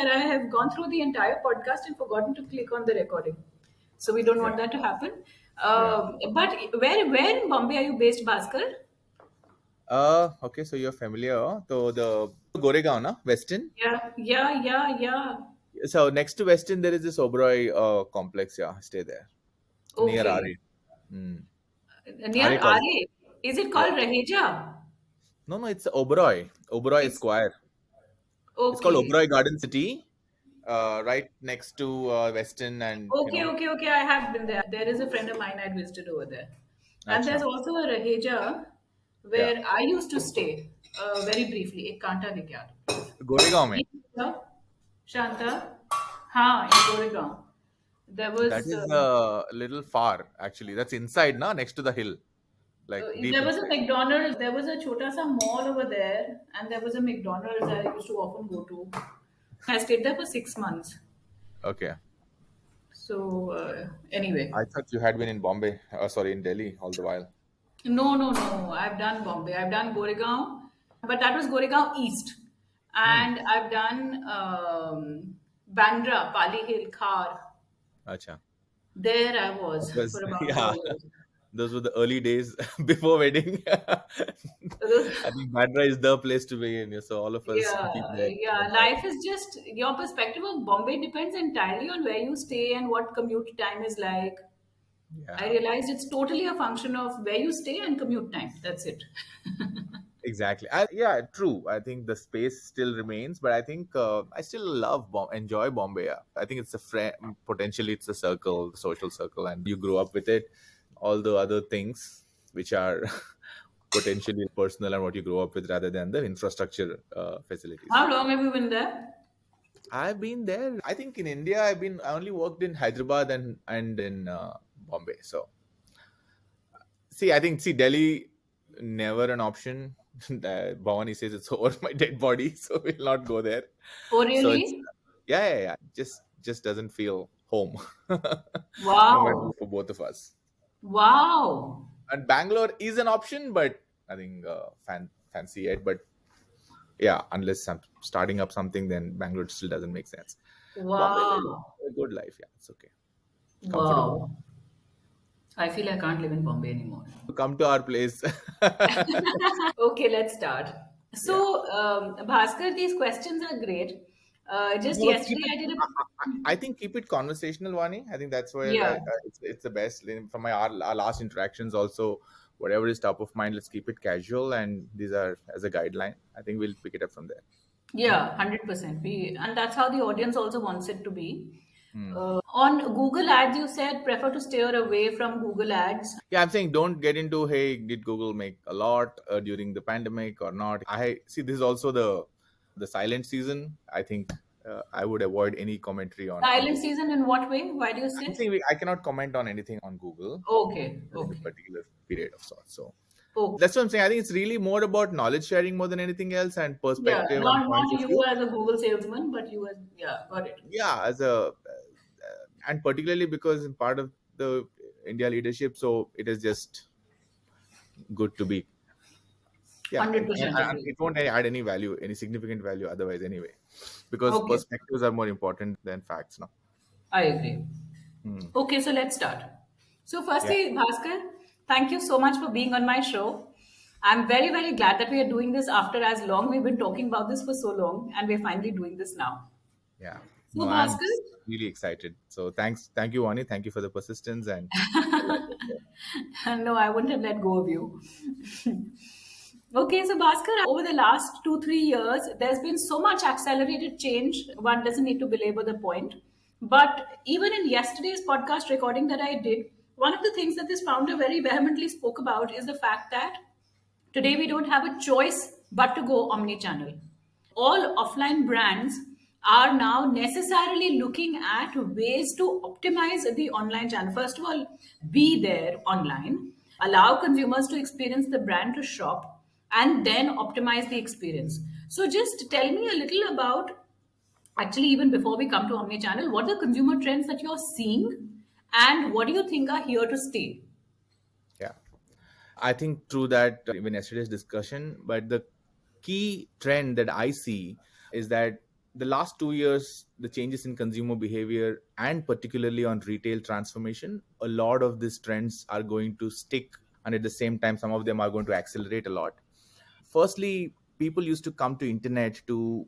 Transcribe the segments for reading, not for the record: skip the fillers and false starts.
where I have gone through the entire podcast and forgotten to click on the recording. So we don't Yeah. want that to happen. Yeah. But where in Bombay are you based, Bhaskar? Okay, so you're familiar. So the Goregaon, na? Westin. Yeah. So next to Westin, there is this Oberoi complex. Yeah, stay there near Okay. Ari. Mm. Near Ari College. Are. Is it Yeah. called Raheja? No, it's Oberoi. Oberoi It's Square. It's called okay. Oberoi Garden City. Right next to Westin, and Okay. I have been there. There is a friend of mine I visited over there. And there's Acha. also a Raheja Yeah. where I used to stay very briefly. एक कांटा लेके आ रही Goregaon mein. हूँ. Shanta, हाँ, in Goregaon. There That was is a little far actually. That's inside, na, next to the hill, like deep there was a inside. McDonald's. There was a chota sa mall over there, and there was a McDonald's that I used to often go to. I stayed there for 6 months. Okay. So anyway, I thought you had been in Bombay, sorry, in Delhi all the while. no. I've done Bombay. I've done Goregaon, but that was Goregaon East, Hmm. and I've done Bandra, Pali Hill, Khar. Acha. There I was Was for about yeah, 4 years. those were the early days before wedding. I think Bandra is the place to be in. So all of us keep there. Yeah. Life is just your perspective of Bombay depends entirely on where you stay and what commute time is like. I Yeah, realized it's totally a function of where you stay and commute time. That's it. exactly. Yeah, true. I think the space still remains, but I think I still enjoy Bombay. Yeah. I think it's a friend. Potentially, it's a circle, social circle, and you grow up with it. All the other things which are potentially personal and what you grow up with rather than the infrastructure facilities. How long have you been there? I've been there. I think in India, I only worked in Hyderabad and in Bombay. So see Delhi never an option. Bhavani says it's over my dead body, so we'll not go there. Oh, So it's really? yeah. Just doesn't feel home, no matter Wow. for both of us. Wow. And Bangalore is an option, but I think fancy it. But yeah, unless I'm starting up something, then Bangalore still doesn't make sense. Bombay is Wow. a good life. Yeah, it's okay, comfortable. Wow. I feel I can't live in Bombay anymore. Come to our place. Okay, let's start. Yeah. So, Bhaskar, these questions are great. Just No, keep yesterday, it. I did a I think keep it conversational, Vani. I think that's where yeah. it's the best. From our last interactions, also, whatever is top of mind, let's keep it casual. And these are as a guideline. I think we'll pick it up from there. Yeah, 100%. And that's how the audience also wants it to be. Hmm. On Google Ads, you said prefer to steer away from Google Ads. Yeah, I'm saying don't get into hey, did Google make a lot during the pandemic or not? I see this is also the silent season. I think I would avoid any commentary on Silent Google. season in what way? Why do you I'm say? saying I cannot comment on anything on Google during a Okay. particular period of sorts. So Okay. that's what I'm saying. I think it's really more about knowledge sharing more than anything else and Yeah, perspective and not points of you view. as a Google salesman, but you as yeah, got it. Yeah, as a and particularly because I'm part of the India leadership, so it is just good to be. Yeah, and 100% agree. it won't add any value, any significant value otherwise anyway, because Okay, perspectives are more important than facts now. I agree. Hmm. Okay, so let's start. So, Yeah, firstly, Bhaskar, thank you so much for being on my show. I'm very glad that we are doing this after as long. We've been talking about this for so long, and we're finally doing this now. yeah. So, No, I'm Bhaskar, really excited. So thank you, Wani. Thank you for the persistence and no, I wouldn't have let go of you. Okay, so Bhaskar, over the last 2, 3 years, there's been so much accelerated change. One doesn't need to belabor the point. But even in yesterday's podcast recording that I did, one of the things that this founder very vehemently spoke about is the fact that today we don't have a choice but to go omnichannel. All offline brands are now necessarily looking at ways to optimize the online channel. First of all, be there online, allow consumers to experience the brand to shop, and then optimize the experience. So, just tell me a little about actually, even before we come to omnichannel, what are the consumer trends that you're seeing, and what do you think are here to stay? yeah. I think through that even yesterday's discussion, but the key trend that I see is that the last 2 years, the changes in consumer behavior and particularly on retail transformation, a lot of these trends are going to stick. And at the same time, some of them are going to accelerate a lot. Firstly, people used to come to internet to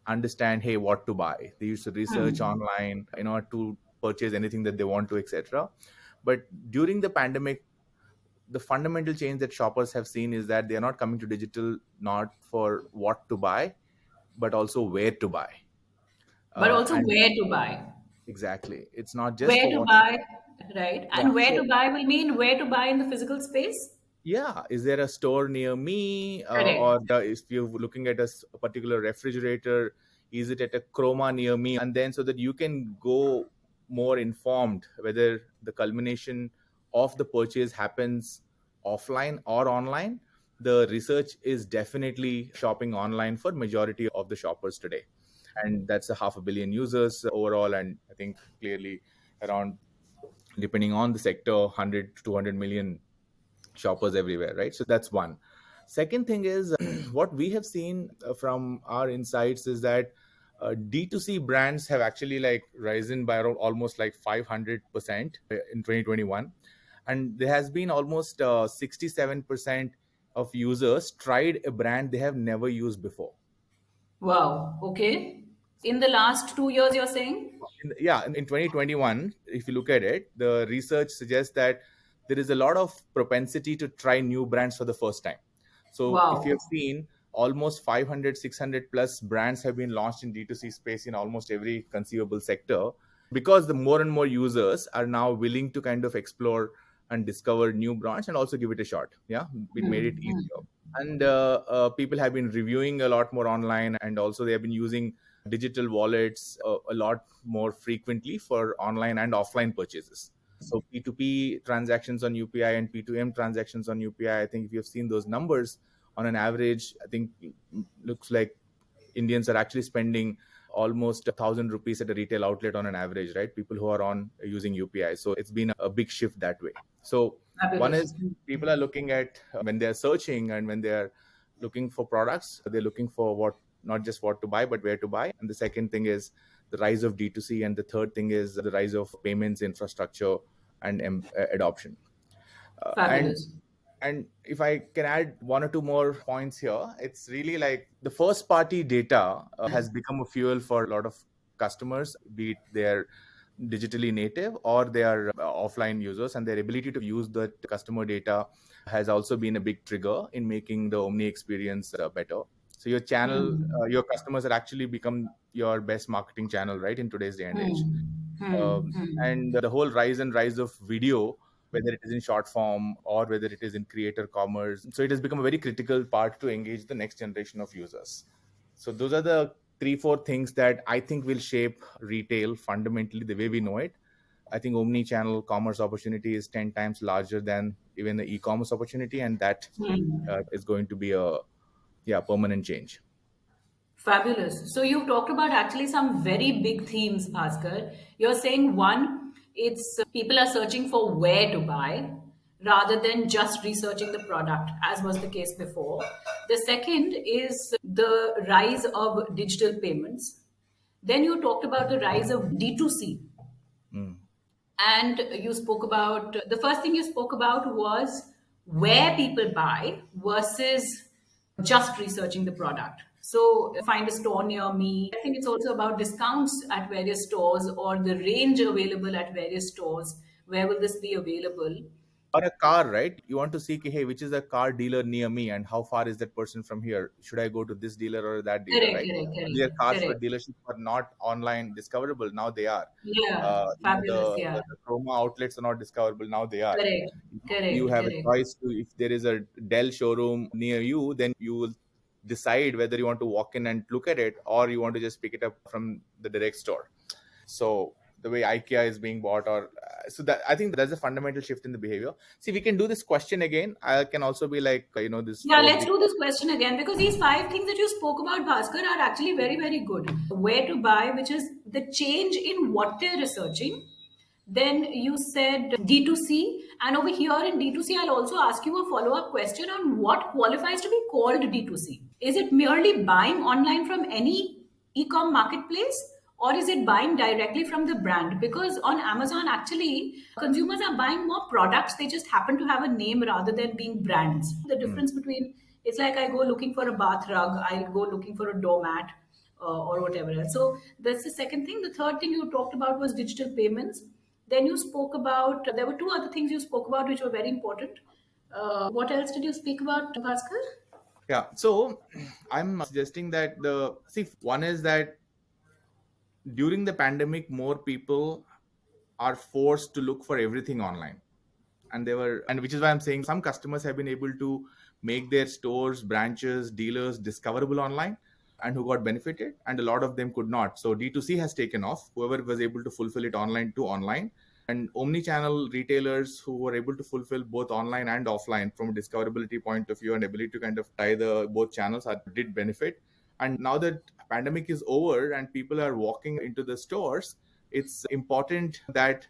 understand, hey, what to buy. They used to research Hmm. online in order to purchase anything that they want to, etc. But during the pandemic, the fundamental change that shoppers have seen is that they are not coming to digital not for what to buy, but also where to buy. But also And where to buy. exactly, it's not just Where for to what. buy, right? Yeah. And where to So buy will mean where to buy in the physical space. yeah, is there a store near me, Correct. or if you're looking at a particular refrigerator, is it at a chroma near me? And then so that you can go more informed whether the culmination of the purchase happens offline or online. The research is definitely shopping online for majority of the shoppers today, and that's a half a billion users overall. And I think clearly around, depending on the sector, 100 to 200 million shoppers everywhere, right? So that's one. Second thing is, what we have seen from our insights is that D2C brands have actually like risen by around almost like 500% in 2021. And there has been almost 67% of users tried a brand they have never used before. Wow. Okay. In the last 2 years, you're saying? Yeah, in 2021, if you look at it, the research suggests that there is a lot of propensity to try new brands for the first time. So if you Wow. have seen, almost 500, 600 plus brands have been launched in D2C space in almost every conceivable sector, because the more and more users are now willing to kind of explore and discover new brands and also give it a shot. Yeah, it made it Hmm. easier. And people have been reviewing a lot more online, and also they have been using digital wallets a lot more frequently for online and offline purchases. So P2P transactions on UPI and P2M transactions on UPI, I think if you've seen those numbers, on an average, I think looks like Indians are actually spending almost 1,000 rupees at a retail outlet on an average, right? People who are on using UPI. So it's been a big shift that way. So one Fabulous. is, people are looking at when they're searching and when they're looking for products, they're looking for what, not just what to buy, but where to buy. And the second thing is the rise of D2C. And the third thing is the rise of payments infrastructure and adoption. Uh, and Fabulous. and if I can add one or two more points here, it's really like the first party data has become a fuel for a lot of customers, be it they're digitally native or they are offline users, and their ability to use that customer data has also been a big trigger in making the omni experience better. So your channel, Hmm. your customers are actually become your best marketing channel, right, in today's day and age. Hmm. Hmm. And Hmm. the whole rise and rise of video, whether it is in short form or whether it is in creator commerce, so it has become a very critical part to engage the next generation of users. So those are the three four things that I think will shape retail fundamentally the way we know it. I think omni-channel commerce opportunity is 10 times larger than even the e-commerce opportunity, and that Hmm. is going to be a, yeah, permanent change. Fabulous. So you've talked about actually some very big themes, Bhaskar. You're saying one, it's people are searching for where to buy rather than just researching the product, as was the case before. The second is the rise of digital payments. Then you talked about the rise of D2C. Mm. And you spoke about the first thing you spoke about was where people buy versus just researching the product. So, find a store near me. I think it's also about discounts at various stores or the range available at various stores. Where will this be available? Or a car, right? You want to see, hey, which is a car dealer near me and how far is that person from here? Should I go to this dealer or that dealer, Correct, right? correct, Earlier, correct, cars for correct. dealerships were not online discoverable. Now they are. Yeah, fabulous. Yeah, The Chroma outlets are not discoverable. Now they are. correct, You correct, have a correct. choice to, if there is a Dell showroom near you, then you will decide whether you want to walk in and look at it or you want to just pick it up from the direct store. So the way IKEA is being bought, or so that I think there's a fundamental shift in the behavior. See, we can do this question again. I can also be like, this Yeah, four let's big. do this question again because these five things that you spoke about, Bhaskar, are actually very, very good. Where to buy, which is the change in what they're researching. Then you said D2C. And over here in D2C, I'll also ask you a follow up question on what qualifies to be called D2C. Is it merely buying online from any e-com marketplace, or is it buying directly from the brand? Because on Amazon, actually, consumers are buying more products. They just happen to have a name rather than being brands. The Hmm. difference between, it's like I go looking for a bath rug, I'll go looking for a doormat, or whatever else. So that's the second thing. The third thing you talked about was digital payments. Then you spoke about, there were two other things you spoke about which were very important. What else did you speak about, Bhaskar? Yeah. So I'm suggesting that one is that during the pandemic, more people are forced to look for everything online. And which is why I'm saying some customers have been able to make their stores, branches, dealers discoverable online, and who got benefited, and a lot of them could not. So D2C has taken off. Whoever was able to fulfill it online to online, and omni-channel retailers who were able to fulfill both online and offline from a discoverability point of view and ability to kind of tie the both channels did benefit. And now that pandemic is over and people are walking into the stores, it's important that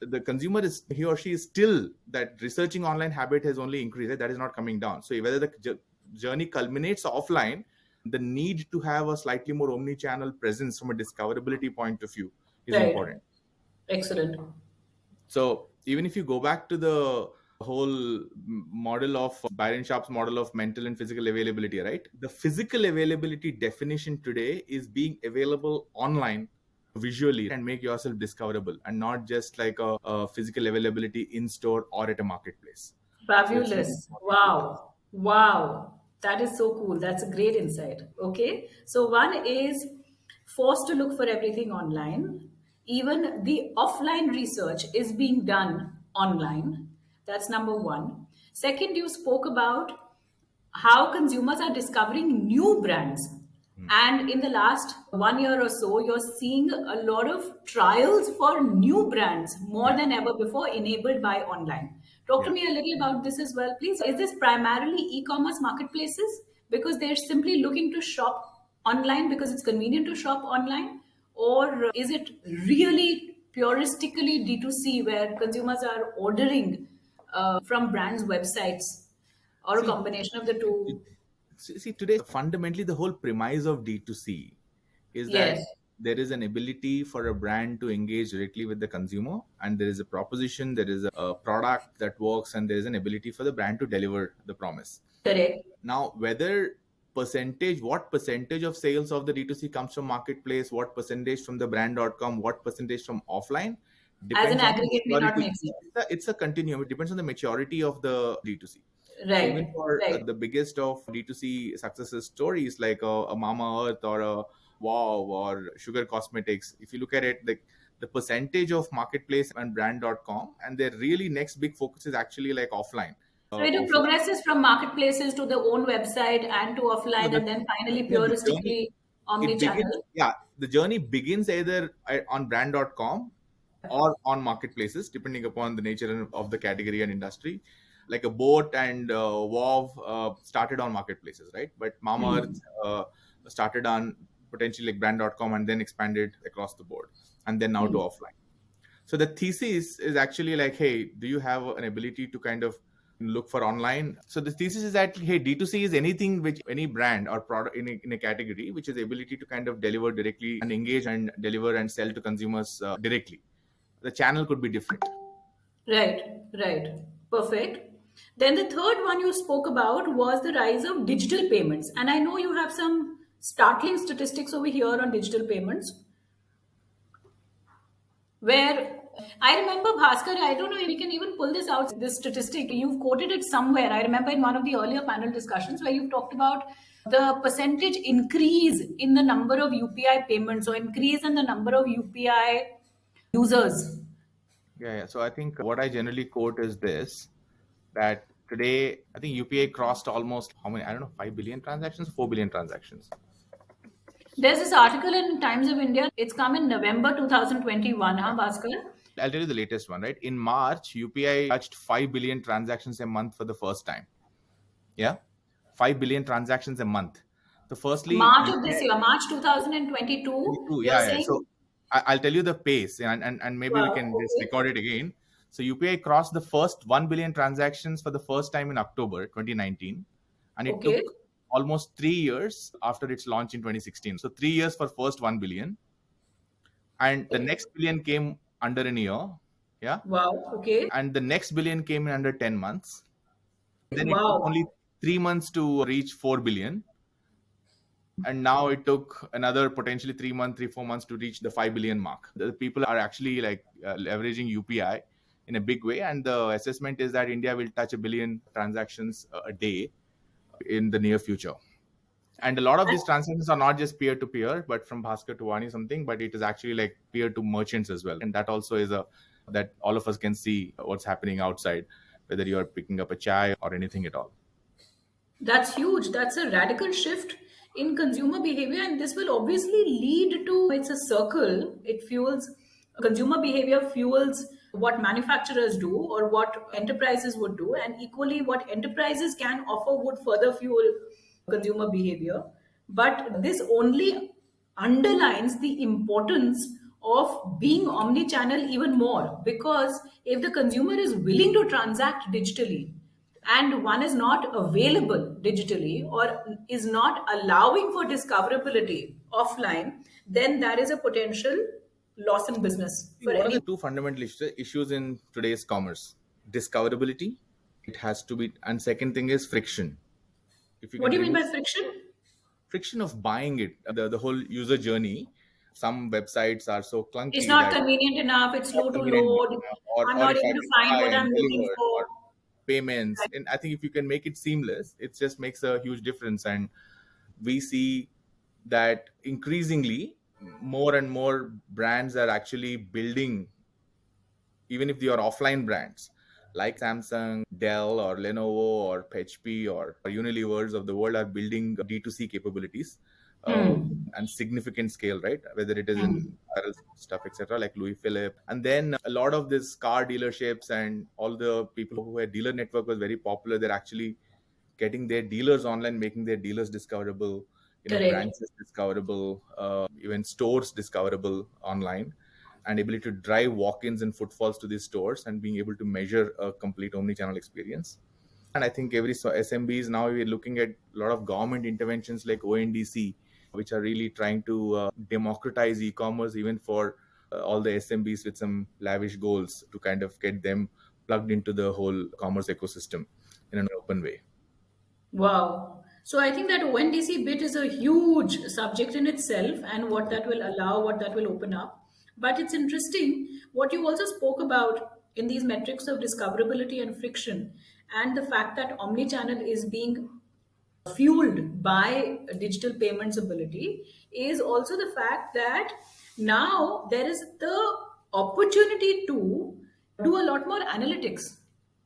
the consumer is, he or she is still, that researching online habit has only increased, that is not coming down. So whether the journey culminates offline, the need to have a slightly more omni-channel presence from a discoverability point of view is Right. important. Excellent. So even if you go back to the whole model of Byron Sharp's model of mental and physical availability, right? The physical availability definition today is being available online visually and make yourself discoverable, and not just like a physical availability in store or at a marketplace. So it's really Fabulous. important to this. Wow. Wow. That is so cool. That's a great insight. Okay. So, one is forced to look for everything online. Even the offline research is being done online. That's number one. Second, you spoke about how consumers are discovering new brands. Hmm. And in the last 1 year or so, you're seeing a lot of trials for new brands more Yeah. than ever before, enabled by online. Talk to Yeah. me a little about this as well, please. Is this primarily e commerce marketplaces because they're simply looking to shop online because it's convenient to shop online? Or is it really puristically D2C where consumers are ordering from brands' websites, or a See, combination of the two? today, fundamentally, the whole premise of D2C is Yes, that there is an ability for a brand to engage directly with the consumer, and there is a proposition, there is a product that works, and there is an ability for the brand to deliver the promise. correct. Now, what percentage of sales of the D2C comes from marketplace, what percentage from the brand.com, what percentage from offline, As an depends on the aggregate may not maturity. make sense. It's a continuum. It depends on the maturity of the D2C. So even Right, for right. the biggest of D2C success stories like a Mama Earth or a Wow or Sugar Cosmetics, if you look at it, the percentage of marketplace and brand.com, and their really next big focus is actually like offline. So it Offline. progresses from marketplaces to their own website and to No, offline, and then finally no, the journey, puristically it begins, omni-channel. yeah, the journey begins either on brand.com or on marketplaces, depending upon the nature of the category and industry. Like a boat and WoW started on marketplaces, right? But Mama Hmm. Earth started on potentially like brand.com and then expanded across the board, and then now to Hmm. offline. So the thesis is actually like, hey, do you have an ability to kind of look for online? So the thesis is that, hey, D2C is anything which any brand or product in a category which is ability to kind of deliver directly and engage and deliver and sell to consumers directly. The channel could be different. Right, right. Perfect. Then the third one you spoke about was the rise of digital payments. And I know you have some startling statistics over here on digital payments, where I remember, Bhaskar, I don't know if we can even pull this out, this statistic. You've quoted it somewhere. I remember in one of the earlier panel discussions where you've talked about the percentage increase in the number of UPI payments, or increase in the number of UPI users. Yeah. So I think what I generally quote is this, that today I think UPI crossed almost how many? I don't know, 5 billion transactions, 4 billion transactions. There's this article in Times of India. It's come in November 2021, huh, Bhaskar? I'll tell you the latest one, right? In March, UPI touched 5 billion transactions a month for the first time. Yeah. 5 billion transactions a month. So, firstly, March of this UPI, year, March 2022, you're yeah. So, saying? I'll tell you the pace, and maybe we Wow, can just okay. record it again. So, UPI crossed the first 1 billion transactions for the first time in October 2019, and it took Okay. almost 3 years after its launch in 2016. So 3 years for first 1 billion, and the next billion came under an year. Yeah. Wow. Okay. And the next billion came in under 10 months. Then it took Wow. only 3 months to reach 4 billion. And now it took another potentially 3 months, 3, 4 months to reach the 5 billion mark. The people are actually like leveraging UPI in a big way. And the assessment is that India will touch a billion transactions a day in the near future. And a lot of these transactions are not just peer to peer, but from Bhaskar to Vani something, but it is actually like peer to merchants as well. And that also is that all of us can see what's happening outside, whether you're picking up a chai or anything at all. That's huge. That's a radical shift in consumer behavior, and this will obviously lead to, it's a circle. It fuels consumer behavior, fuels what manufacturers do or what enterprises would do, and equally what enterprises can offer would further fuel consumer behavior. But this only underlines the importance of being omni-channel even more, because if the consumer is willing to transact digitally and one is not available digitally or is not allowing for discoverability offline, then there is a potential loss in business See, for what are any. the two fundamental issues in today's commerce? Discoverability, it has to be, and second thing is friction. If you What can do you mean remove by friction? friction of buying it, the whole user journey, some websites are so It's clunky not that convenient enough, it's not slow to convenient load, I'm or not if I able to can find buy what and I'm looking delivered for. or payments. Right. And I think if you can make it seamless, it just makes a huge difference. And we see that increasingly more and more brands are actually building, even if they are offline brands like Samsung, Dell, or Lenovo, or HP, or Unilevers of the world are building D2C capabilities uh, Hmm. and significant scale, right? Whether it is in Hmm. apparel stuff, etc., like Louis Philippe. And then a lot of these car dealerships and all the people who had dealer network was very popular. They're actually getting their dealers online, making their dealers discoverable, Correct. branches discoverable, even stores discoverable online, and ability to drive walk-ins and footfalls to these stores and being able to measure a complete omni-channel experience. And I think every SMBs now, we're looking at a lot of government interventions like ONDC, which are really trying to democratize e-commerce even for all the SMBs with some lavish goals to kind of get them plugged into the whole commerce ecosystem in an open way. Wow. So I think that ONDC bit is a huge subject in itself, and what that will allow, what that will open up. But it's interesting what you also spoke about in these metrics of discoverability and friction, and the fact that omnichannel is being fueled by digital payments ability is also the fact that now there is the opportunity to do a lot more analytics,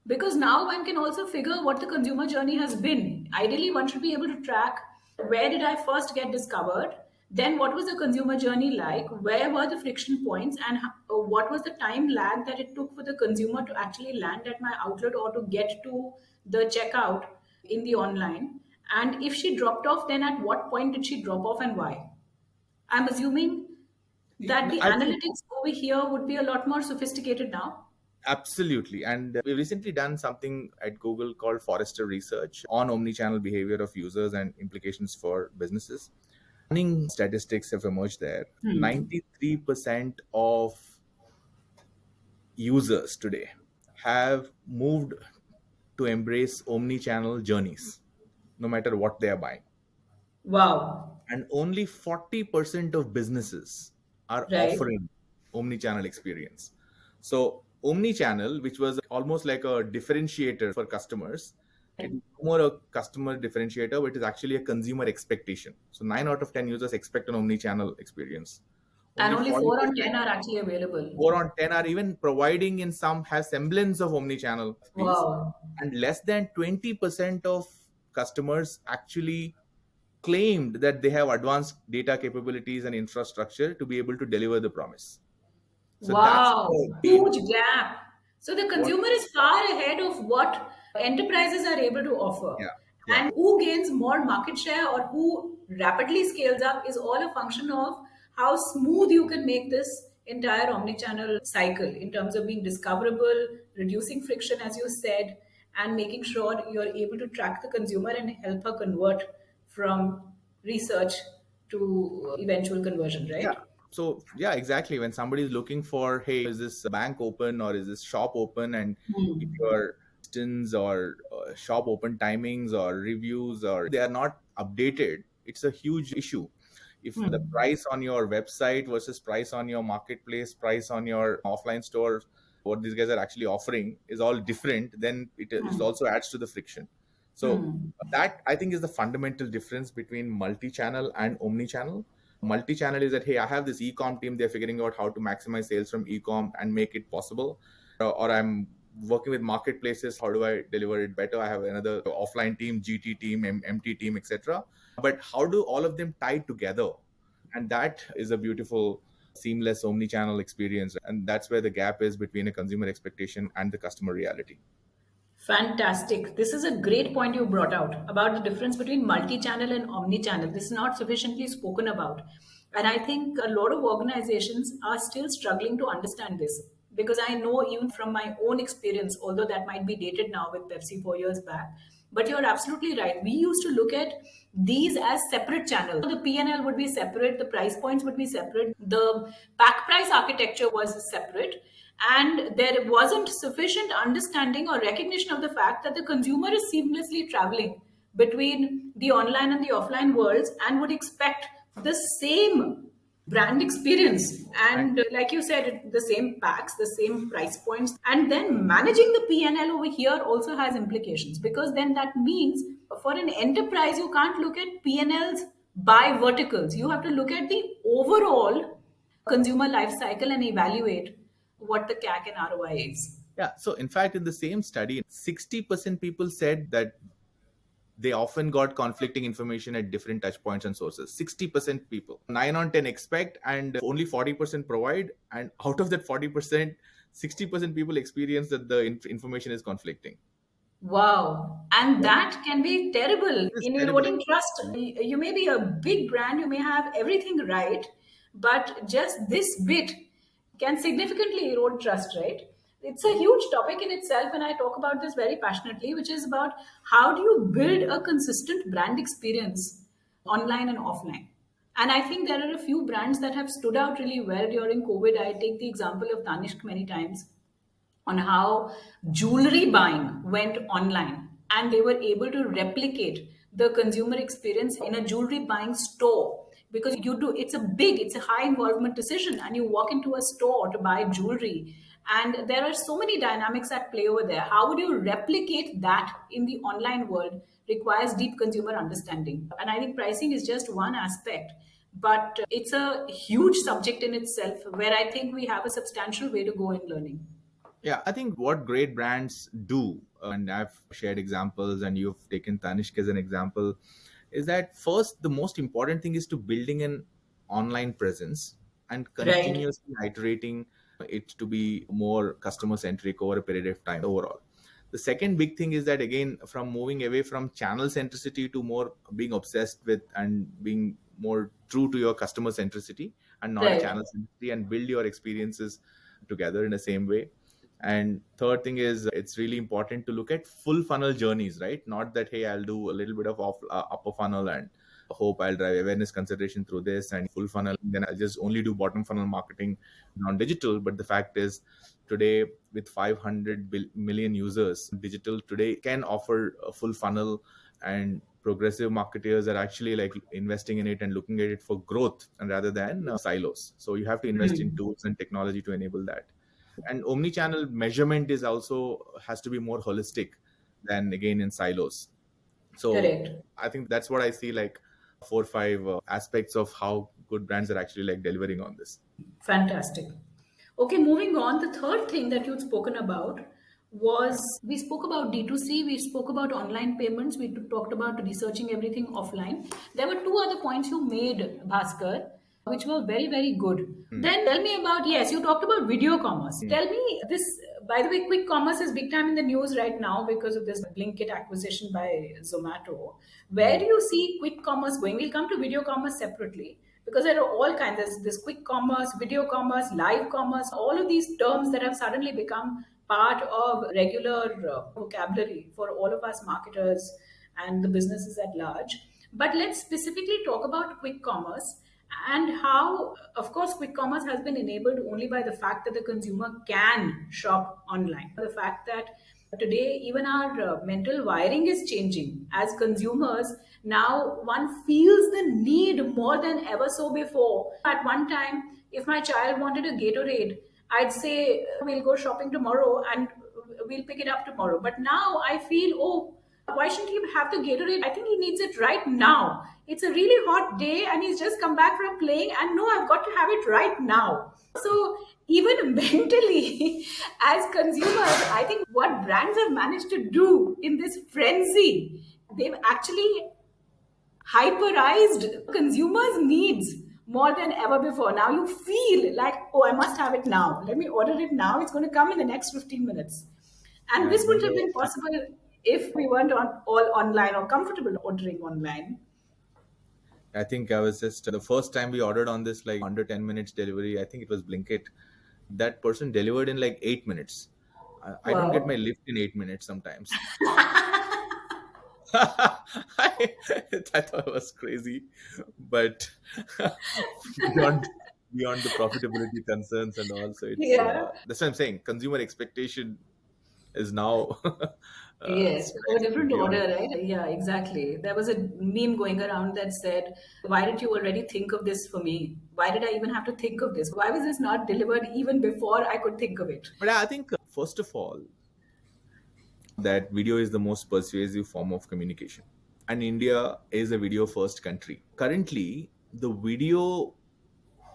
because now one can also figure what the consumer journey has been. Ideally one should be able to track where did I first get discovered, then what was the consumer journey like, where were the friction points, and what was the time lag that it took for the consumer to actually land at my outlet or to get to the checkout in the online. And if she dropped off, then at what point did she drop off and why? I'm assuming that the I think analytics over here would be a lot more sophisticated now. absolutely. And we've recently done something at Google called Forrester Research on omni-channel behavior of users and implications for businesses. Stunning statistics have emerged there. 93% of users today have moved to embrace omni-channel journeys, no matter what they are buying. Wow. And only 40% of businesses are Right. offering omni-channel experience. So omni-channel, which was almost like a differentiator for customers, it is no more a customer differentiator, but it is actually a consumer expectation. So 9 out of 10 users expect an omni-channel experience. And Only only 4 on 40%, 10 are actually available. 4 on 10 are even providing in some has semblance of omni-channel piece, Wow. and less than 20% of customers actually claimed that they have advanced data capabilities and infrastructure to be able to deliver the promise. So that's Wow, the huge gap. So the what consumer is far ahead of what enterprises are able to offer. yeah, yeah, And who gains more market share or who rapidly scales up is all a function of how smooth you can make this entire omnichannel cycle in terms of being discoverable, reducing friction, as you said, and making sure you're able to track the consumer and help her convert from research to eventual conversion, Yeah. right? So yeah, exactly. When somebody is looking for, hey, is this bank open or is this shop open, and if Hmm. your distance or shop open timings or reviews or they are not updated, it's a huge issue. If the Hmm. price on your website versus price on your marketplace, price on your offline store, what these guys are actually offering is all different, then it Hmm. also adds to the friction. So Hmm. that I think is the fundamental difference between multi-channel and omni-channel. Multi-channel is that, hey, I have this e-com team, they're figuring out how to maximize sales from e-com and make it possible. Or I'm working with marketplaces, how do I deliver it better? I have another offline team, GT team, MT team, etc. But how do all of them tie together? And that is a beautiful seamless omni-channel experience, and that's where the gap is between a consumer expectation and the customer reality. Fantastic. This is a great point you brought out about the difference between multi channel and omni channel. This is not sufficiently spoken about. And I think a lot of organizations are still struggling to understand this because I know, even from my own experience, although that might be dated now with Pepsi 4 years back, but you're absolutely right. We used to look at these as separate channels. The P&L would be separate, the price points would be separate, the pack price architecture was separate, and there wasn't sufficient understanding or recognition of the fact that the consumer is seamlessly traveling between the online and the offline worlds and would expect the same brand experience, And and like you said, the same packs, the same price points. And then managing the P&L over here also has implications, because then that means for an enterprise you can't look at P&Ls by verticals. You have to look at the overall consumer life cycle and evaluate what the CAC and ROI is. yeah, so in fact, in the same study, 60% people said that they often got conflicting information at different touch points and sources. 60% people, 9 on 10 expect, and only 40% provide. And out of that 40%, 60% people experience that the information is conflicting. Wow. And that can be terrible It is in terrible. eroding trust. You may be a big brand, you may have everything right, but just this bit can significantly erode trust, right? It's a huge topic in itself, and I talk about this very passionately, which is about how do you build a consistent brand experience online and offline. And I think there are a few brands that have stood out really well during COVID. I take the example of Tanishq many times on how jewelry buying went online, and they were able to replicate the consumer experience in a jewelry buying store, because you do, it's a high involvement decision, and you walk into a store to buy jewelry, and there are so many dynamics at play over there. How would you replicate that in the online world? Requires deep consumer understanding, and I think pricing is just one aspect, but it's a huge subject in itself, where I think we have a substantial way to go in learning. Yeah, I think what great brands do, and I've shared examples, and you've taken Tanishq as an example, is that first, the most important thing is to building an online presence and Right. continuously iterating it to be more customer centric over a period of time overall. The second big thing is that, again, from moving away from channel centricity to more being obsessed with and being more true to your customer centricity and not a Right. channel centricity, and build your experiences together in the same way. And third thing is, it's really important to look at full funnel journeys, right? Not that, hey, I'll do a little bit of upper funnel and hope I'll drive awareness consideration through this, and full funnel, then I'll just only do bottom funnel marketing non digital. But the fact is, today, with 500 million users, digital today can offer a full funnel, and progressive marketeers are actually like investing in it and looking at it for growth and rather than silos. So you have to invest in Hmm. tools and technology to enable that. And omni-channel measurement is also has to be more holistic than, again, in silos. So Correct. I think that's what I see, like 4 or 5 aspects of how good brands are actually like delivering on this. Fantastic. Okay, moving on. The third thing that you'd spoken about was, we spoke about D2C, we spoke about online payments, we talked about researching everything offline. There were two other points you made, Bhaskar, which were very, very good. Hmm. Then tell me about, yes, you talked about video commerce. Hmm. Tell me this, by the way, quick commerce is big time in the news right now because of this Blinkit acquisition by Zomato. Where Hmm. do you see quick commerce going? We'll come to video commerce separately, because there are all kinds. There's this quick commerce, video commerce, live commerce, all of these terms that have suddenly become part of regular vocabulary for all of us marketers and the businesses at large. But let's specifically talk about quick commerce and how, of course, quick commerce has been enabled only by the fact that the consumer can shop online. The fact that today, even our mental wiring is changing. As consumers, now one feels the need more than ever so before. At one time, if my child wanted a Gatorade, I'd say, we'll go shopping tomorrow and we'll pick it up tomorrow. But now I feel, oh, why shouldn't he have the Gatorade? I think he needs it right now. It's a really hot day and he's just come back from playing, and no, I've got to have it right now. So, even mentally, as consumers, I think what brands have managed to do in this frenzy, they've actually hyperized consumers' needs more than ever before. Now you feel like, oh, I must have it now. Let me order it now. It's going to come in the next 15 minutes. Yeah, And I this wouldn't have remember. been possible if we weren't all online or comfortable ordering online. I think I was just the first time we ordered on this like under 10 minutes delivery. I think it was Blinkit. That person delivered in like 8 minutes. I don't get my Wow. lift in 8 minutes sometimes. I thought it was crazy, but beyond beyond the profitability concerns and also it's Yeah. that's what I'm saying. Consumer expectation is now Yes, a different beyond. order, right? Yeah, exactly. There was a meme going around that said, why didn't you already think of this for me? Why did I even have to think of this? Why was this not delivered even before I could think of it? But I think first of all that video is the most persuasive form of communication, and India is a video first country. Currently, the video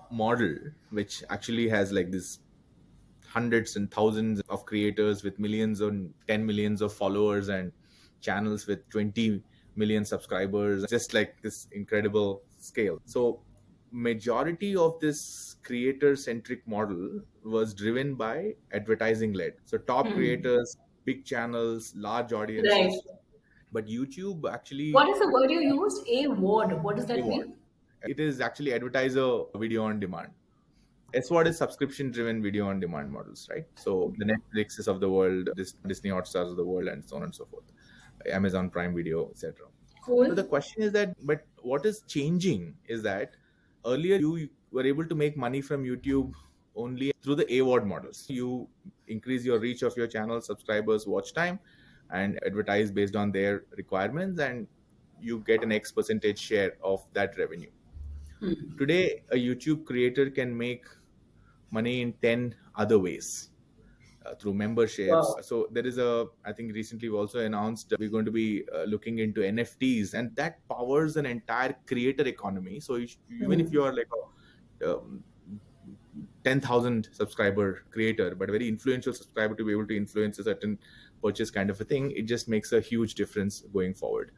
model, which actually has like this hundreds and thousands of creators with millions and 10 millions of followers and channels with 20 million subscribers, just like this incredible scale. So majority of this creator centric model was driven by advertising led, so top Hmm. creators, big channels, large Right. audiences. But YouTube What actually is the word you used? A word. What does that reward. mean? It is actually advertiser video on demand. SWOT is subscription driven video on demand models, right? So the Netflixes of the world, this Disney Hotstars of the world, and so on and so forth, Amazon Prime Video, etc. So the Cool. question is that, but what is changing is that earlier you were able to make money from YouTube only through the AWOD models. You increase your reach of your channel, subscribers, watch time, and advertise based on their requirements, and you get an X percentage share of that revenue. Today, a YouTube creator can make money in 10 other ways, through memberships. Wow. So there is a, I think recently we also announced we're going to be looking into NFTs, and that powers an entire creator economy. So even if you are like a 10,000 subscriber creator, but a very influential subscriber, to be able to influence a certain purchase kind of a thing, it just makes a huge difference going forward.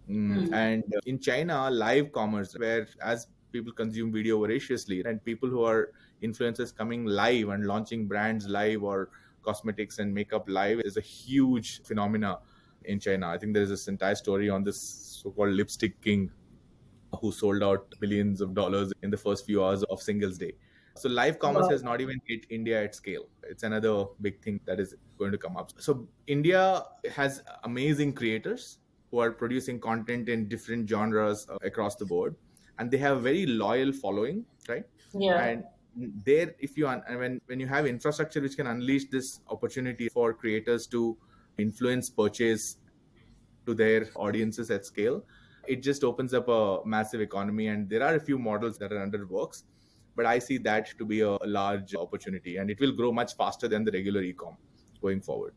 And in China, live commerce, where as people consume video voraciously, and people who are influencers coming live and launching brands live, or cosmetics and makeup live, is a huge phenomena in China. I think there is this entire story on this so-called lipstick king who sold out billions of dollars in the first few hours of Singles Day. So live commerce Wow. has not even hit India at scale. It's another big thing that is going to come up. So India has amazing creators who are producing content in different genres across the board, and they have a very loyal following, right? Yeah. And there, if you and when you have infrastructure which can unleash this opportunity for creators to influence purchase to their audiences at scale, it just opens up a massive economy. And there are a few models that are under works, but I see that to be a large opportunity, and it will grow much faster than the regular e-com going forward.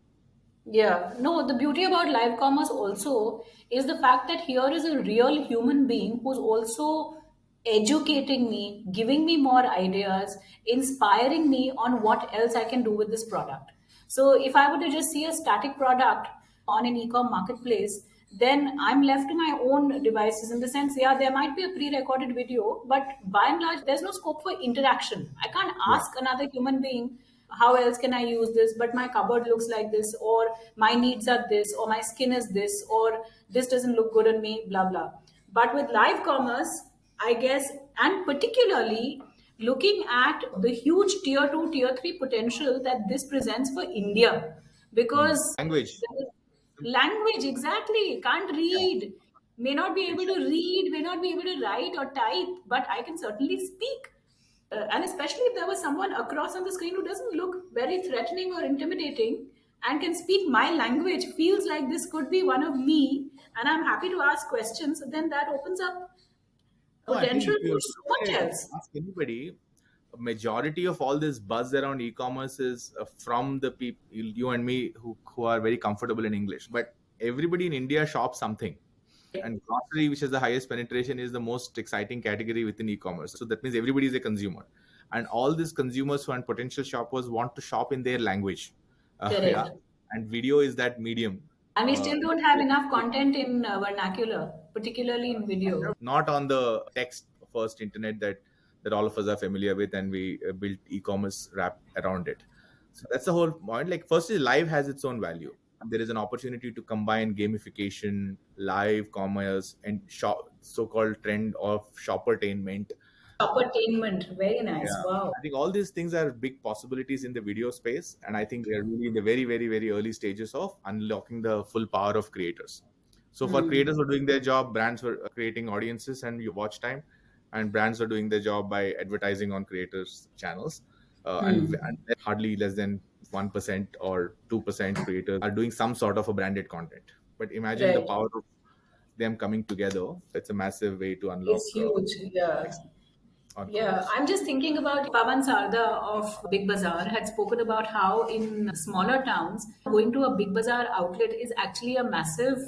Yeah, no, the beauty about live commerce also is the fact that here is a real human being who's also educating me, giving me more ideas, inspiring me on what else I can do with this product. So if I were to just see a static product on an e-com marketplace, then I'm left to my own devices, in the sense, yeah, there might be a pre-recorded video, but by and large, there's no scope for interaction. I can't Yeah. ask another human being, how else can I use this? But my cupboard looks like this, or my needs are this, or my skin is this, or this doesn't look good on me, blah, blah. But with live commerce, I guess, and particularly looking at the huge tier two, tier three potential that this presents for India, because Language. language, exactly, can't Yeah. read. may not be able to read, may not be able to write or type, but I can certainly speak. And especially if there was someone across on the screen who doesn't look very threatening or intimidating and can speak my language, feels like this could be one of me, and I'm happy to ask questions, then that opens up No, I think potential if for you so much else. ask anybody, a majority of all this buzz around e-commerce is from the people, you and me, who are very comfortable in English. But everybody in India shops something. And grocery, which is the highest penetration, is the most exciting category within e-commerce. So that means everybody is a consumer. And all these consumers who and potential shoppers want to shop in their language. Yeah. Correct. And video is that medium. And we Uh, still don't have enough content in vernacular, particularly in video. Not on the text first internet that all of us are familiar with, and we built e-commerce wrap around it. So that's the whole point. Like, firstly, live has its own value. There is an opportunity to combine gamification, live commerce, and so-called trend of shoppertainment. Entertainment, very nice. Yeah, Wow. I think all these things are big possibilities in the video space, and I think we are really in the very, very, very early stages of unlocking the full power of creators. So for creators who are doing their job, brands were creating audiences and you watch time, and brands are doing their job by advertising on creators' channels. And hardly less than 1% or 2% creators are doing some sort of a branded content. But imagine the Right. power of them coming together. It's a massive way to unlock It's huge. Yeah. on Yeah, commerce. I'm just thinking about Pavan Sarda of Big Bazaar had spoken about how in smaller towns, going to a Big Bazaar outlet is actually a massive,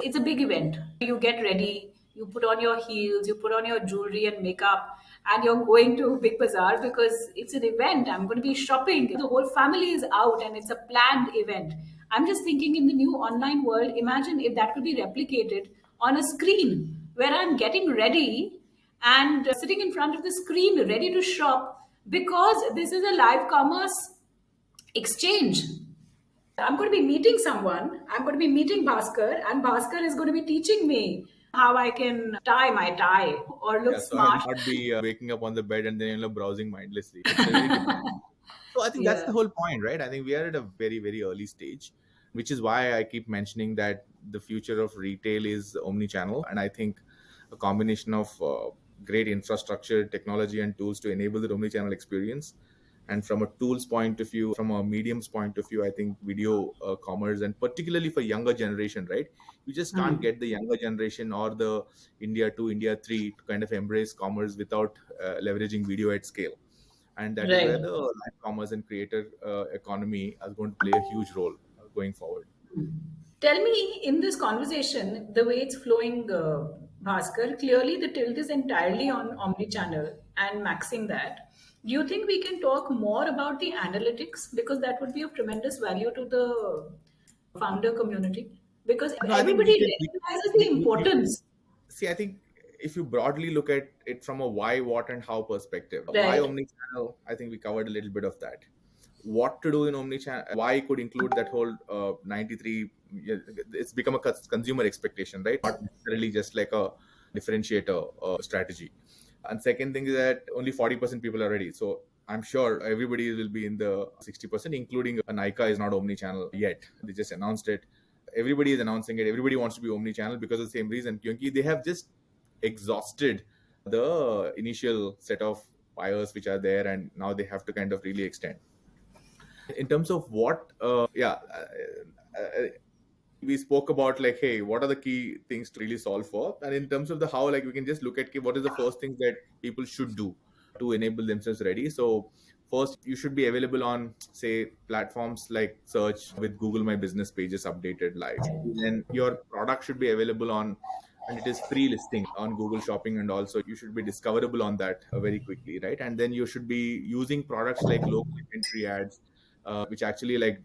it's a big event. You get ready, you put on your heels, you put on your jewelry and makeup, and you're going to Big Bazaar because it's an event. I'm going to be shopping. The whole family is out and it's a planned event. I'm just thinking in the new online world, imagine if that could be replicated on a screen where I'm getting ready and sitting in front of the screen ready to shop because this is a live commerce exchange. I'm going to be meeting someone. I'm going to be meeting Bhaskar, and Bhaskar is going to be teaching me how I can tie my tie or look Yeah, so I'll smart. not be waking up on the bed and then browsing mindlessly. It's a very different. So I think that's Yeah. the whole point, right? I think we are at a very, very early stage, which is why I keep mentioning that the future of retail is omni-channel, and I think a combination of great infrastructure, technology, and tools to enable the omni-channel experience. And from a tools point of view, from a mediums point of view, I think video commerce, and particularly for younger generation, right? You just can't Hmm. get the younger generation or the India 2, India 3 to kind of embrace commerce without leveraging video at scale. And that is where Right. the live commerce and creator economy is going to play a huge role going forward. Tell me, in this conversation, the way it's flowing, Bhaskar, clearly the tilt is entirely on omnichannel and maxing that. Do you think we can talk more about the analytics? Because that would be of tremendous value to the founder community. Because No, I think everybody recognizes the importance. see. I think if you broadly look at it from a why, what, and how perspective, why Right. omnichannel, I think we covered a little bit of that. What to do in omnichannel, why could include that whole 93. Yeah, it's become a consumer expectation, right? Not necessarily just like a differentiator strategy. And second thing is that only 40% people are ready. So I'm sure everybody will be in the 60%, including Nika is not omni-channel yet. They just announced it. Everybody is announcing it. Everybody wants to be omni-channel because of the same reason. Kyunki they have just exhausted the initial set of buyers which are there, and now they have to kind of really extend. In terms of what, we spoke about like, hey, what are the key things to really solve for, and in terms of the how, like we can just look at, okay, what is the first things that people should do to enable themselves ready. So first, you should be available on, say, platforms like search with Google My Business pages updated live. Then your product should be available on, and it is free listing on Google Shopping, and also you should be discoverable on that very quickly, right? And then you should be using products like local inventory ads, which actually like,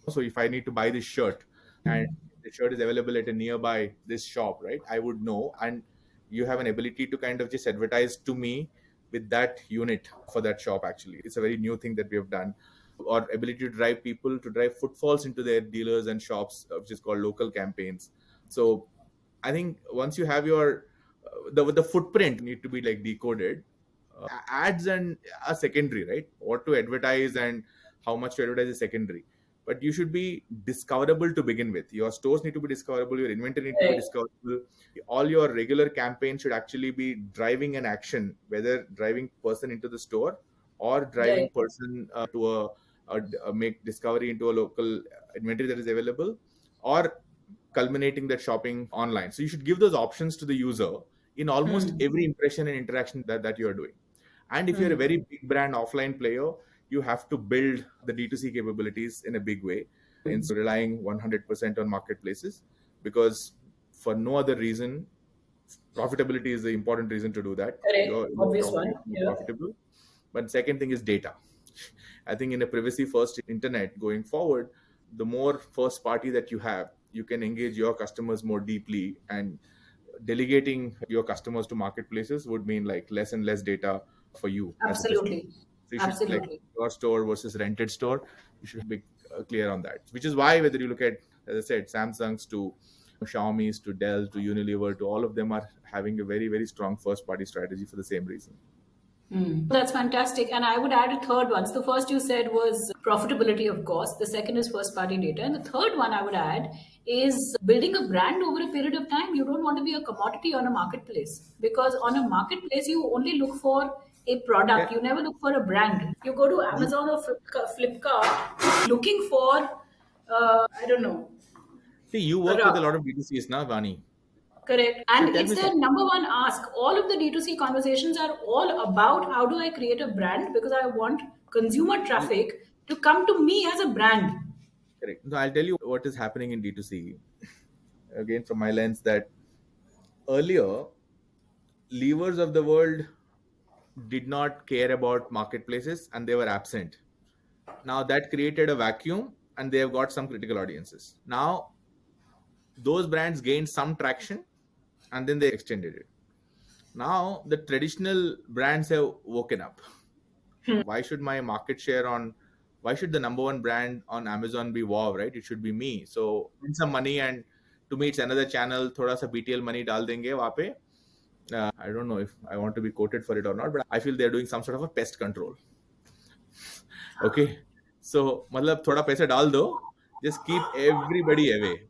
so if I need to buy this shirt and the shirt is available at a nearby this shop, right, I would know, and you have an ability to kind of just advertise to me with that unit for that shop. Actually, it's a very new thing that we have done. Or ability to drive people to drive footfalls into their dealers and shops, which is called local campaigns. So I think once you have your the footprint need to be like decoded. Ads and are secondary, right? What to advertise and how much to advertise is secondary. but you should be discoverable to begin with. Your stores need to be discoverable, your inventory need to be Right. discoverable. All your regular campaigns should actually be driving an action, whether driving person into the store or driving Right. person to a make discovery into a local inventory that is available, or culminating that shopping online. So you should give those options to the user in almost Hmm. every impression and interaction that you're doing. And if you're a Hmm. very big brand offline player, you have to build the D2C capabilities in a big way instead of relying 100% on marketplaces, because for no other reason, profitability is the important reason to do that. Correct. Your Obvious shop one. needs to be Yeah. profitable. But second thing is data. I think in a privacy first internet going forward, the more first party that you have, you can engage your customers more deeply, and delegating your customers to marketplaces would mean like less and less data for you as a business. Absolutely. So you should like Absolutely. your store versus rented store. You should be clear on that. Which is why whether you look at, as I said, Samsung's to Xiaomi's to Dell to Unilever to all of them are having a very very strong first party strategy for the same reason. That's fantastic. And I would add a third one. So the first you said was profitability, of course. The second is first party data. And the third one I would add is building a brand over a period of time. You don't want to be a commodity on a marketplace, because on a marketplace, you only look for a Yeah. product. You never look for a brand. You go to You, Amazon or Flipkart looking for, I don't know, see, you a work with a rug. lot of B2Cs now, Vani. Correct. So And tell it's me their something. number one ask. All of the D2C conversations are all about how do I create a brand, because I want consumer traffic to come to me as a brand. Correct. So I'll tell you what is happening in D2C. Again, from my lens, that earlier, levers of the world did not care about marketplaces and they were absent. Now that created a vacuum and they have got some critical audiences. Now those brands gained some traction and then they extended it. Now the traditional brands have woken up. Why should my market share on, why should the number one brand on Amazon be Wow, right? It should be me. So win some money, and to me it's another channel, thoda sa BTL money dal denge wahan pe. I don't know if I want to be quoted for it or not, but I feel they're doing some sort of a pest control. Okay. So मतलब थोड़ा पैसा डाल दो, just keep everybody away.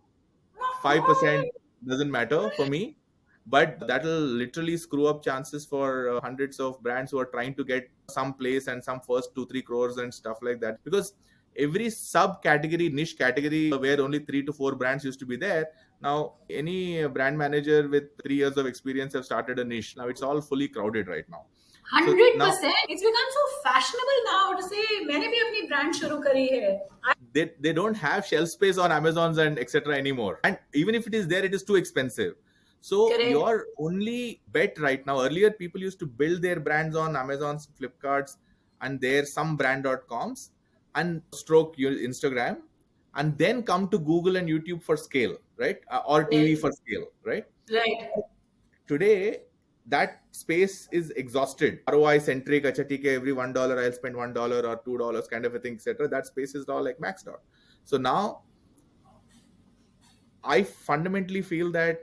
5% doesn't matter for me, but that'll literally screw up chances for hundreds of brands who are trying to get some place and some first 2 3 crores and stuff like that, because every subcategory, niche category where only 3 to 4 brands used to be there, now any brand manager with 3 years of experience have started a niche. Now it's all fully crowded right now. So now 100%. It's become so fashionable now to say मैंने भी अपनी brand शुरू करी है. they don't have shelf space on Amazons and etc anymore, and even if it is there, it is too expensive. So Correct. your only bet right now, earlier people used to build their brands on Amazon's, Flipkarts, and their some brand.coms, and stroke your Instagram, and then come to Google and YouTube for scale, right? Or TV Right. for scale, right? Right. Today that space is exhausted. ROI centric, acha theek hai, every $1 I'll spend $1 or $2 kind of a thing, etc. That space is all like maxed out. So now I fundamentally feel that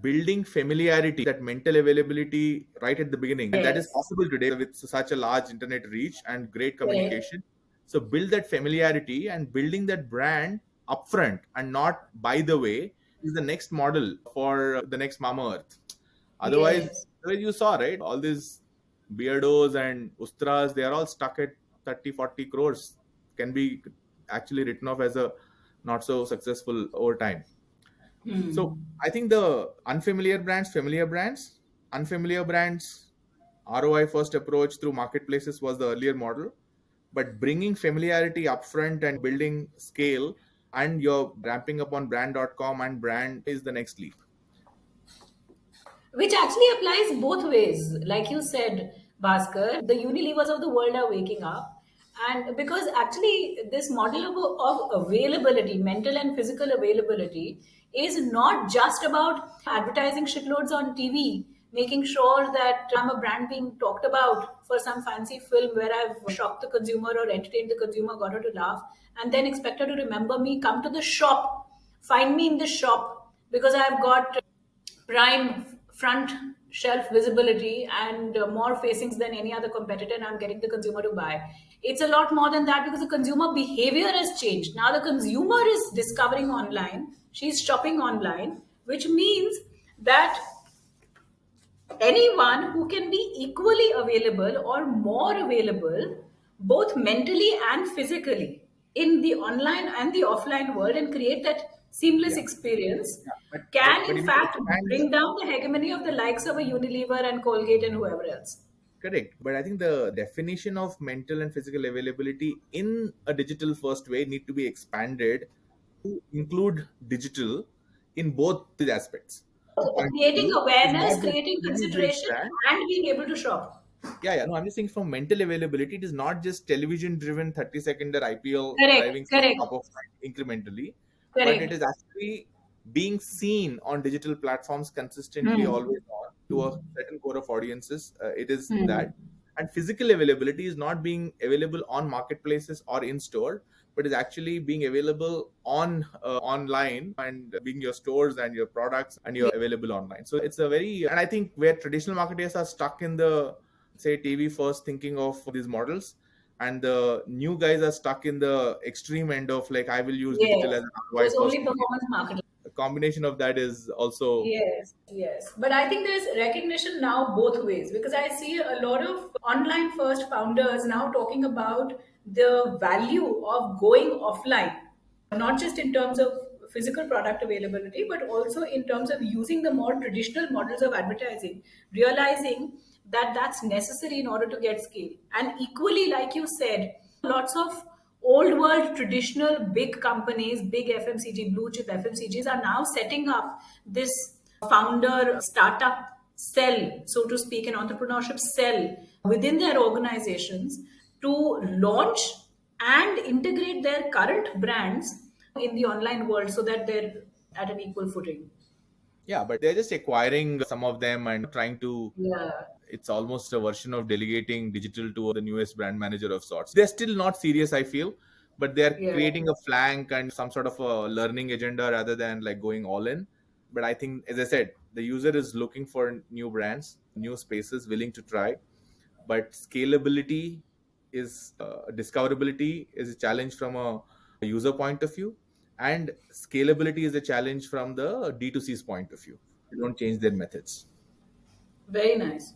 building familiarity, that mental availability right at the beginning, and that is Yes. possible today with such a large internet reach and great Correct. communication. So build that familiarity, and building that brand upfront and not by the way is the next model for the next Mama Earth. Otherwise, Yes. you saw, right? All these beardos and ustras, they are all stuck at 30, 40 crores. Can be actually written off as a not so successful over time. So I think the unfamiliar brands, unfamiliar brands, ROI first approach through marketplaces was the earlier model. But bringing familiarity upfront and building scale, and you're ramping up on brand.com and brand is the next leap. Which actually applies both ways. Like you said, Bhaskar, the Unilevers of the world are waking up. And because actually, this model of availability, mental and physical availability, is not just about advertising shitloads on TV, making sure that I'm a brand being talked about for some fancy film where I've shocked the consumer or entertained the consumer, got her to laugh, and then expect her to remember me, come to the shop, find me in the shop because I've got prime front shelf visibility and more facings than any other competitor, and I'm getting the consumer to buy. It's a lot more than that because the consumer behavior has changed. Now the consumer is discovering online, she's shopping online, which means that anyone who can be equally available or more available, both mentally and physically, in the online and the offline world, and create that seamless Yeah, experience, yeah. can But in you need to fact expand. bring down the hegemony of the likes of a Unilever and Colgate and whoever else. Correct. But I think the definition of mental and physical availability in a digital first way need to be expanded to include digital in both these aspects. Point of Creating view is awareness, not just creating TV built consideration, brand. and being able to shop. Yeah. No, I'm just saying from mental availability, it is not just television driven 30-second IPL Correct, driving correct, top of mind incrementally, but it correct. is actually being seen on digital platforms consistently, Hmm. always on to a certain core of audiences. It is Hmm. that. And physical availability is not being available on marketplaces or in store, but is actually being available on online and being your stores and your products and you're available online. So it's a very, and I think where traditional marketers are stuck in the say TV first thinking of these models, and the new guys are stuck in the extreme end of like I will use digital Yes. as an So ROI it's first only medium. performance marketing. A combination of that is also. Yes, yes. But I think there's recognition now both ways because I see a lot of online first founders now talking about the value of going offline, not just in terms of physical product availability, but also in terms of using the more traditional models of advertising, realizing that that's necessary in order to get scale. And equally, like you said, lots of old world traditional big companies, big FMCG, blue chip FMCGs are now setting up this founder startup cell, so to speak, an entrepreneurship cell within their organizations to launch and integrate their current brands in the online world so that they're at an equal footing. Yeah, but they're just acquiring some of them and trying to. Yeah, It's almost a version of delegating digital to the newest brand manager of sorts. They're still not serious, I feel, but they're yeah. creating a flank and some sort of a learning agenda rather than like going all in. But I think, as I said, the user is looking for new brands, new spaces, willing to try. But scalability is discoverability is a challenge from a user point of view, and scalability is a challenge from the D2C's point of view. They don't change their methods. Very nice.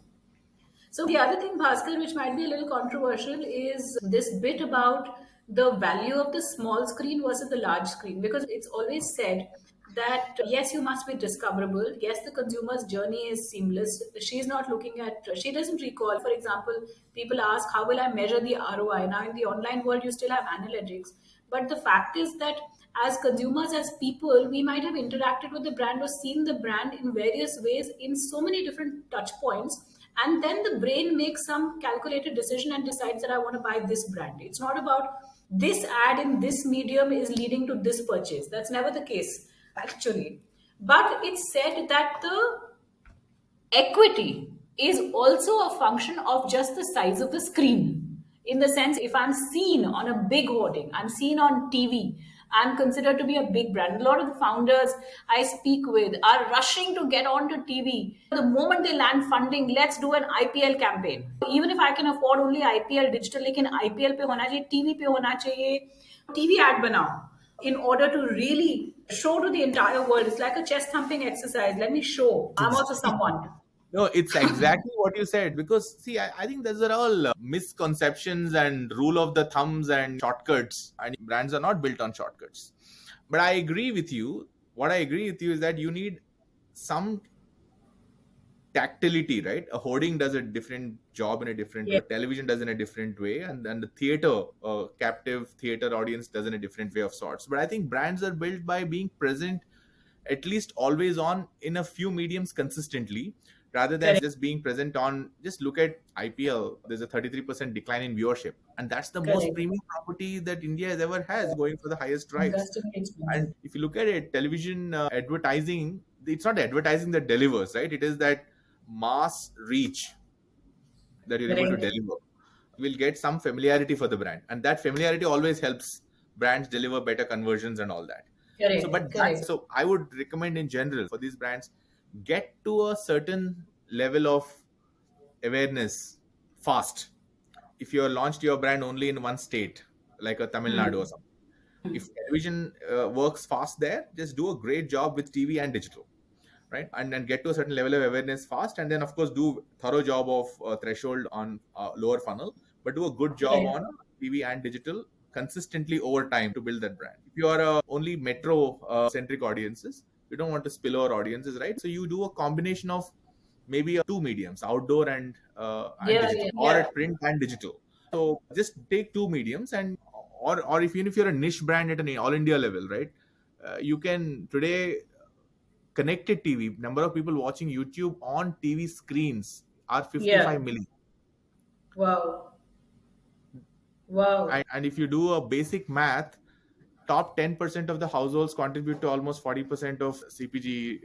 So the other thing, Bhaskar, which might be a little controversial, is this bit about the value of the small screen versus the large screen. Because it's always said that yes, you must be discoverable. Yes, the consumer's journey is seamless. She's not looking at, she doesn't recall. For example, people ask, how will I measure the ROI? Now, in the online world, you still have analytics. But the fact is that as consumers, as people, we might have interacted with the brand or seen the brand in various ways in so many different touch points, and then the brain makes some calculated decision and decides that I want to buy this brand. It's not about this ad in this medium is leading to this purchase. That's never the case, actually. But it's said that the equity is also a function of just the size of the screen. In the sense, if I'm seen on a big hoarding, I'm seen on TV, I'm considered to be a big brand. A lot of the founders I speak with are rushing to get onto TV. The moment they land funding, let's do an IPL campaign. Even if I can afford only IPL digital, लेकिन IPL पे होना चाहिए, TV पे होना चाहिए, TV ad बनाओ in order to really show to the entire world. It's like a chest thumping exercise. Let me show I'm also someone. No, it's exactly what you said. Because, see, I think those are all misconceptions and rule of the thumbs and shortcuts. And brands are not built on shortcuts. But I agree with you. What I agree with you is that you need some tactility, right? A hoarding does a different job in a different Yeah. way. Television does in a different way, and the theater, captive theater audience does in a different way of sorts. But I think brands are built by being present, at least always on in a few mediums consistently, rather than Correct. just being present on. Just look at IPL. There's a 33% decline in viewership, and that's the most Correct. premium property that India has ever has, going for the highest rights. Drastically expensive. And if you look at it, television advertising, it's not advertising that delivers, right? It is that mass reach that you're able to Correct. deliver. You will get some familiarity for the brand, and that familiarity always helps brands deliver better conversions and all that. So, Correct. but Correct. that's so I would recommend in general for these brands, get to a certain level of awareness fast. If you launched your brand only in one state, like a Tamil Nadu or something, if television works fast there, just do a great job with TV and digital, right? And then get to a certain level of awareness fast, and then of course do thorough job of threshold on lower funnel, but do a good job Correct. on TV and digital consistently over time to build that brand. If you are only metro centric audiences, you don't want to spill over audiences, right? So you do a combination of maybe two mediums, outdoor and Yeah, digital, yeah, or yeah. at print and digital. So just take two mediums, and or if even if you're a niche brand at an all India level, right? You can today connected TV, number of people watching YouTube on TV screens are Yeah. 55 million. Wow. Wow. And if you do a basic math, top 10% of the households contribute to almost 40% of CPG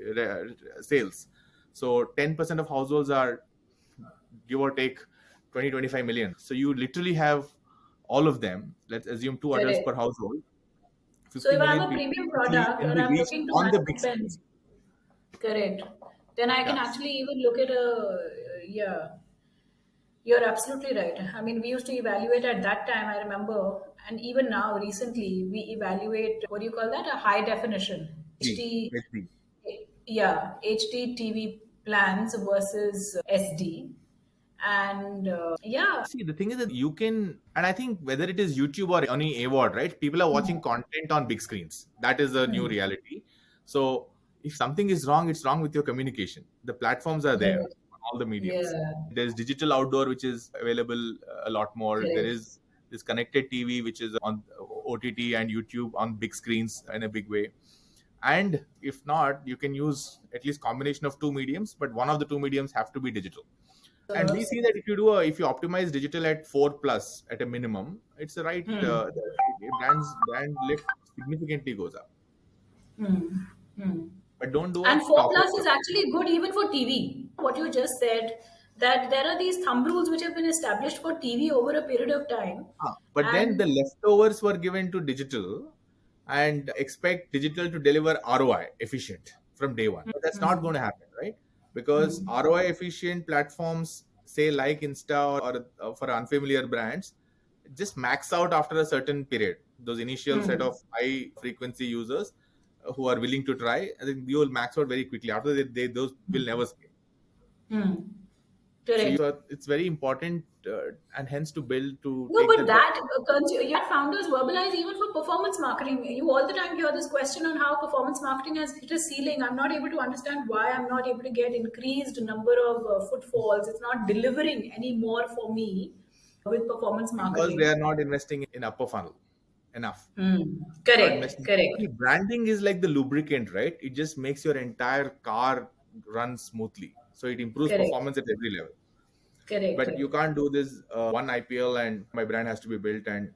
sales. So 10% of households are, give or take, 20-25 million. So you literally have all of them. Let's assume two adults per Correct. household. So 50 if I have million a people premium easily product can and be I'm reached looking to on the match big the screen. pens, correct, then I can Yeah. actually even look at yeah, you're absolutely right. I mean, we used to evaluate at that time, I remember, and even now, recently, we evaluate what do you call that? A high definition HD, HD. yeah, HD TV plans versus SD. And yeah, See, the thing is that you can, and I think whether it is YouTube or any award, right? People are watching content on big screens. That is a new reality. So if something is wrong, it's wrong with your communication. The platforms are there correct. on all the mediums. Yeah, There's digital outdoor, which is available a lot more. There correct. is this connected TV, which is on OTT and YouTube on big screens in a big way. And if not, you can use at least combination of two mediums, but one of the two mediums have to be digital. And we see that if you optimize digital at 4 plus at a minimum, it's the right brand lift significantly goes up. Hmm. Hmm. But don't do a And 4 top plus of is actually good even for TV. What you just said, that there are these thumb rules which have been established for TV over a period of time. but then And the leftovers were given to digital and expect digital to deliver ROI efficient from day one. But that's not going to happen, right? Because ROI efficient platforms, say like Insta or for unfamiliar brands, just max out after a certain period. Those initial set of high frequency users who are willing to try, I think you will max out very quickly. After that, those will never scale. hmm, So correct. it's very important, and hence to build to No, take but that brand. that your founders verbalize even for performance marketing. You all the time hear this question on how performance marketing has hit a ceiling. I'm not able to understand why I'm not able to get increased number of footfalls. It's not delivering anymore for me with performance Because they marketing. are not investing in upper funnel enough. Hmm. Not Correct, investing. See, correct, branding is like the lubricant, right? It just makes your entire car run smoothly. So it improves correct, performance at every level. correct, But you correct. can't do this one IPL and my brand has to be built and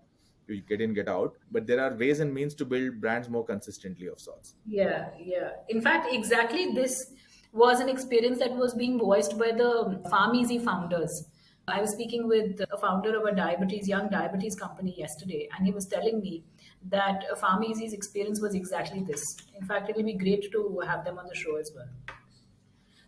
you get in, get out. But there are ways and means to build brands more consistently of sorts. Yeah, yeah. In fact, exactly this was an experience that was being voiced by the Farm Easy founders. I was speaking with a founder of a young diabetes company yesterday, and he was telling me that Farm Easy's experience was exactly this. In fact, it will be great to have them on the show as well.